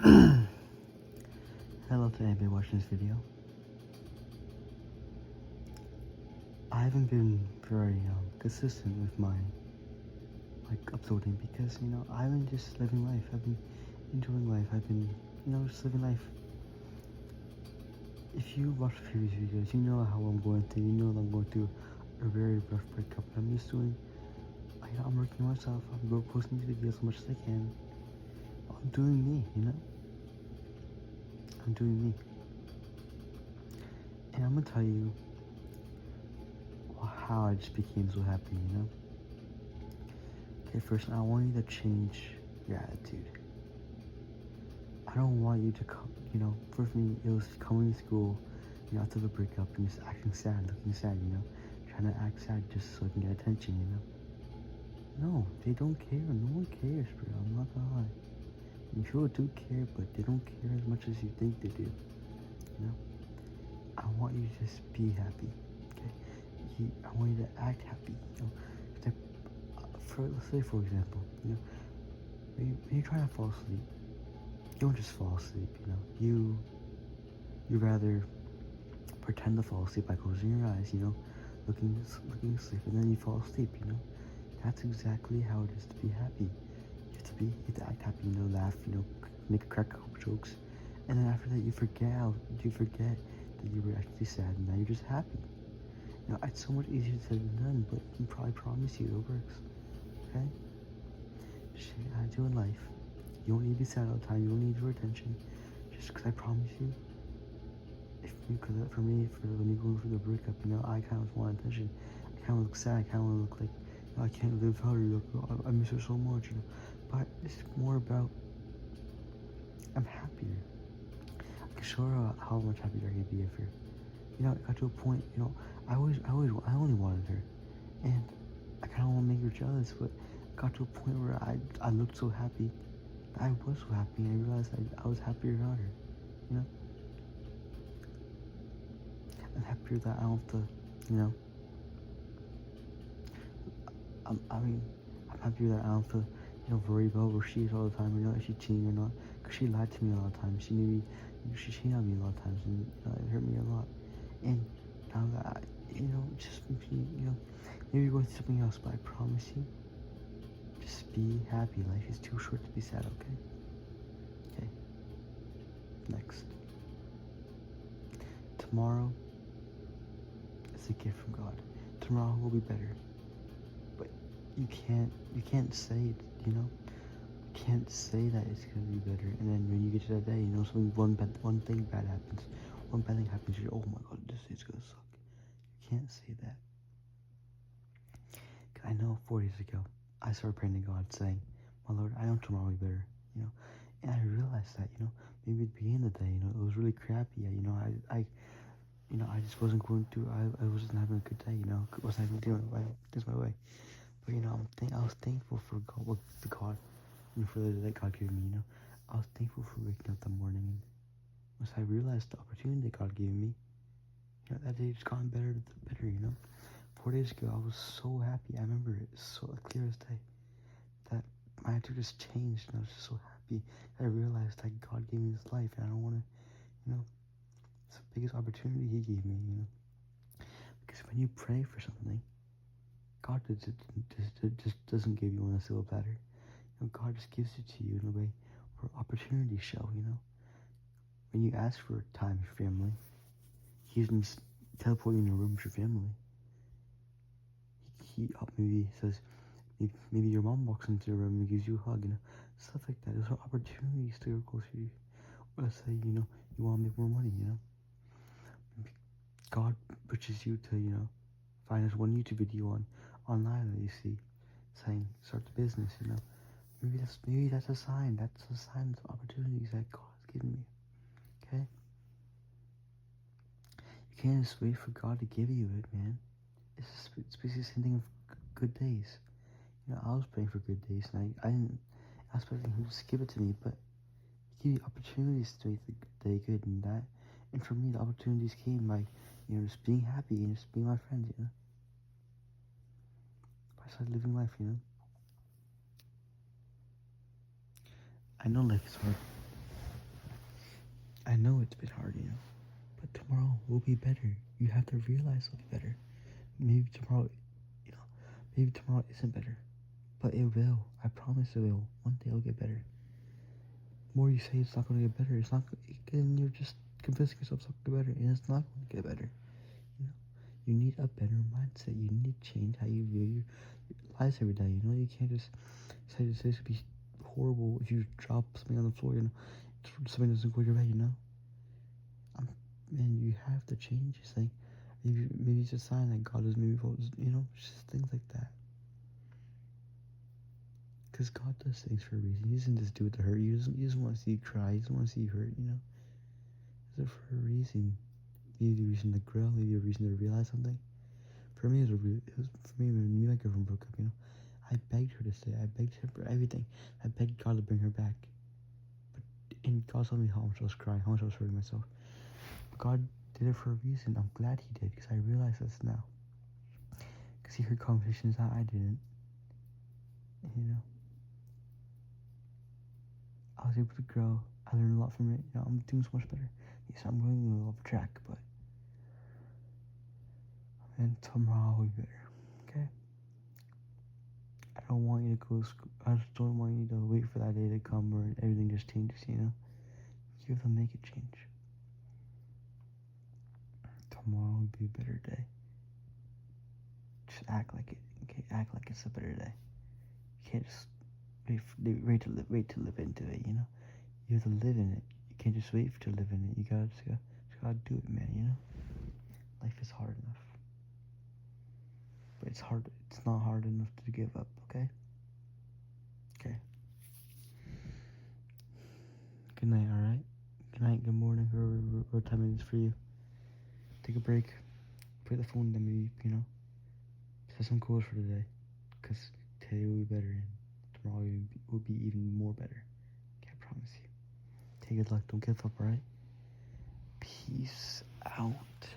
Hello to anybody watching this video. I haven't been very consistent with my uploading because I've been just living life. I've been enjoying life. I've been just living life. If you watch previous videos, you know how I'm going through. You know that I'm going through a very rough breakup. I'm just doing. I'm working on myself. I'm posting these videos as much as I can. I'm doing me. I'm doing me. And I'm gonna tell you how I just became so happy, Okay, first, I want you to change your attitude. I don't want you to come, for me, it was coming to school, after the breakup and just acting sad, looking sad, trying to act sad just so I can get attention, No, they don't care. No one cares, bro. I'm not gonna lie. People do care, but they don't care as much as you think they do, I want you to just be happy, okay? I want you to act happy, let's say, for example, when you're trying to fall asleep, you don't just fall asleep, you rather pretend to fall asleep by closing your eyes, looking asleep, and then you fall asleep, That's exactly how it is to be happy. You have to act happy, laugh, make crack a couple jokes, and then after that you forget that you were actually sad, and now you're just happy. It's so much easier said than done, but I can probably promise you it works. Okay? Just how to do in life. You don't need to be sad all the time. You don't need your attention. Just because I promise you, for me, when you're going through the breakup, I kind of want attention. I kind of look sad. I kind of look like I can't live without her. I miss her so much. But it's more about I'm happier. I can show her how much happier I can be if her. It got to a point. I only wanted her, and I kind of want to make her jealous, but it got to a point where I looked so happy. I was so happy, and I realized I was happier without her. I'm happier that I don't have to, I'm happier that I don't have to, worry about where she is all the time, if she's cheating or not, because she lied to me a lot of times. She made me, she cheated on me a lot of times, and it hurt me a lot. And now that just maybe you're going through something else, but I promise you, just be happy. Life is too short to be sad, okay? Okay. Next. Tomorrow is a gift from God. Tomorrow will be better. But you can't say it, You can't say that it's gonna be better, and then when you get to that day, one thing bad happens. One bad thing happens, you're, oh my god, this is gonna suck. You can't say that. I know 4 days ago, I started praying to God saying, my Lord, I know tomorrow will be better, And I realized that, maybe at the beginning of the day, it was really crappy. I just wasn't going through, I wasn't having a good day, wasn't having doing things my way. But, I was thankful for God, for the day that God gave me, I was thankful for waking up that morning, and once I realized the opportunity that God gave me, that day just gotten better, 4 days ago, I was so happy. I remember it so clear as day that my attitude just changed, and I was just so happy. I realized that God gave me this life, and I don't want to, it's the biggest opportunity He gave me, Because when you pray for something, God just doesn't give you on a silver platter. God just gives it to you in a way where opportunities show, When you ask for time with your family, He doesn't teleport you in a room with your family. He maybe says, maybe your mom walks into the room and gives you a hug, stuff like that. Those are opportunities to go closer to you. Or let's say, you want to make more money, God pushes you to, find this one YouTube video online that you see saying start the business, Maybe that's a sign. That's a sign of opportunities that God has given me. Okay? You can't just wait for God to give you it, man. It's basically the same thing with good days. I was praying for good days, and I didn't ask for Him to just give it to me, but He gave me opportunities to make the day good, and for me, the opportunities came by, just being happy and just being my friends, I started living life, I know life is hard. I know it's been hard, but tomorrow will be better. You have to realize it'll be better. Maybe tomorrow, you know, maybe tomorrow isn't better, but it will. I promise it will. One day it'll get better. The more you say it's not going to get better, it's not. And you're just convincing yourself it's not going to get better, and it's not going to get better. You need a better mindset. You need to change how you view your lives every day. You can't just say this could be horrible if you drop something on the floor. Something doesn't go your way. Man, you have to change. It's like maybe it's a sign that God is maybe, just things like that. Because God does things for a reason. He doesn't just do it to hurt you. He doesn't want to see you cry. He doesn't want to see you hurt. It's for a reason. Maybe a reason to grow. Maybe a reason to realize something. For me, for me when me and my girlfriend broke up. I begged her to stay. I begged her for everything. I begged God to bring her back. And God told me how much I was crying, how much I was hurting myself. But God did it for a reason. I'm glad He did, because I realize this now. Because He heard conversations that I didn't. I was able to grow. I learned a lot from it. I'm doing so much better. Yes, I'm going a little off track, but man, tomorrow will be better. Okay? I don't want you to go to school. I just don't want you to wait for that day to come where everything just changes, You have to make it change. Tomorrow will be a better day. Just act like it. Okay? Act like it's a better day. You can't just wait to live into it, You have to live in it. You can't just wait to live in it. You gotta do it, man, Life is hard enough. But it's not hard enough to give up, okay? Okay. Good night, alright? Good night, good morning, what time it is for you. Take a break. Put the phone down, maybe, set some goals for today. Because today will be better, and tomorrow will be even more better. Okay, I promise you. Take good luck, don't give up, alright? Peace out.